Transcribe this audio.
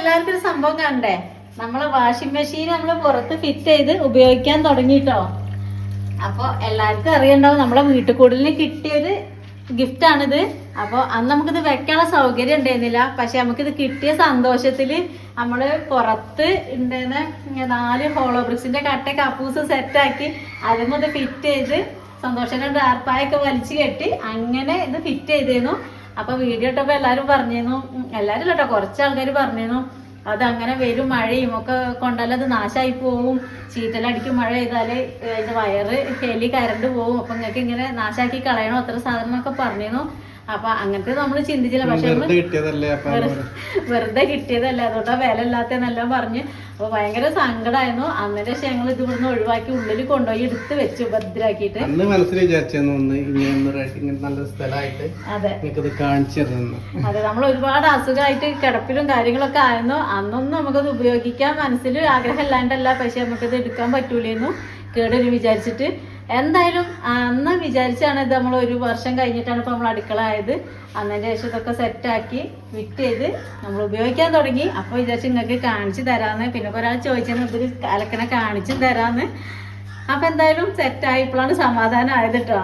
എല്ലാവർക്കും ഒരു സംഭവം കണ്ടേ, നമ്മളെ വാഷിംഗ് മെഷീൻ നമ്മൾ പുറത്ത് ഫിറ്റ് ചെയ്ത് ഉപയോഗിക്കാൻ തുടങ്ങിട്ടോ. അപ്പൊ എല്ലാവർക്കും അറിയണ്ടാവും നമ്മളെ വീട്ടിൽ കൂടുതലിന് കിട്ടിയൊരു ഗിഫ്റ്റ് ആണിത്. അപ്പോൾ അന്ന് നമുക്കിത് വെക്കാനുള്ള സൗകര്യം ഉണ്ടായിരുന്നില്ല. പക്ഷെ നമുക്കിത് കിട്ടിയ സന്തോഷത്തില് നമ്മള് പുറത്ത് ഉണ്ടായിരുന്ന 4 ഹോളോ ബ്രിക്സിന്റെ കട്ട കപ്പൂസ് സെറ്റാക്കി അതും ഫിറ്റ് ചെയ്ത് സന്തോഷന്റെ ഡാർപ്പായൊക്കെ വലിച്ചു കെട്ടി അങ്ങനെ ഇത് ഫിറ്റ് ചെയ്തിരുന്നു. അപ്പൊ വീഡിയോ ഇട്ടപ്പോ എല്ലാരും പറഞ്ഞിരുന്നു, എല്ലാരും കേട്ടോ കുറച്ച് ആൾക്കാർ പറഞ്ഞിരുന്നു അതങ്ങനെ വരും, മഴയും ഒക്കെ കൊണ്ടാലും അത് നാശമായി പോവും, ചീറ്റലടിക്കും മഴ ചെയ്താല് അതിന്റെ വയറ് ഹെലി കരണ്ട് പോവും, അപ്പൊ നിങ്ങൾക്ക് ഇങ്ങനെ നാശാക്കി കളയണോ അത്ര സാധനം ഒക്കെ പറഞ്ഞിരുന്നു. അപ്പൊ അങ്ങനത്തെ നമ്മള് ചിന്തിച്ചില്ല. പക്ഷെ വെറുതെ കിട്ടിയതല്ലേ, അതുകൊണ്ടാ വില ഇല്ലാത്തെന്നെല്ലാം പറഞ്ഞ്. അപ്പൊ ഭയങ്കര സങ്കടമായിരുന്നു. അന്നേരം പക്ഷെ ഞങ്ങൾ ഇത് ഇവിടുന്ന് ഒഴിവാക്കി ഉള്ളിൽ കൊണ്ടുപോയി എടുത്ത് വെച്ചു ഭദ്രാക്കിട്ട്. അതെ, നമ്മൾ ഒരുപാട് അസുഖമായിട്ട് കിടപ്പിലും കാര്യങ്ങളൊക്കെ ആയിരുന്നു. അന്നൊന്നും നമുക്കത് ഉപയോഗിക്കാൻ മനസ്സിൽ ആഗ്രഹം ഇല്ലാണ്ടല്ല, പക്ഷെ നമുക്കത് എടുക്കാൻ പറ്റൂലായിരുന്നു കേടൊരു വിചാരിച്ചിട്ട്. എന്തായാലും അന്ന് വിചാരിച്ചാണ് ഇത് നമ്മൾ 1 വർഷം കഴിഞ്ഞിട്ടാണ് ഇപ്പൊ നമ്മൾ അടുക്കള ആയത്. അന്നതിന്റെ ശേഷം ഇതൊക്കെ സെറ്റാക്കി ഫിറ്റ് ചെയ്ത് നമ്മൾ ഉപയോഗിക്കാൻ തുടങ്ങി. അപ്പൊ വിചാരിച്ചു നിങ്ങൾക്ക് കാണിച്ചു തരാന്ന്. പിന്നെ ഒരാൾ ചോദിച്ചാൽ ഇതിൽ അലക്കനെ കാണിച്ചു തരാന്ന്. അപ്പൊ എന്തായാലും സെറ്റായി ഇപ്പോഴാണ് സമാധാനം ആയത് കേട്ടോ.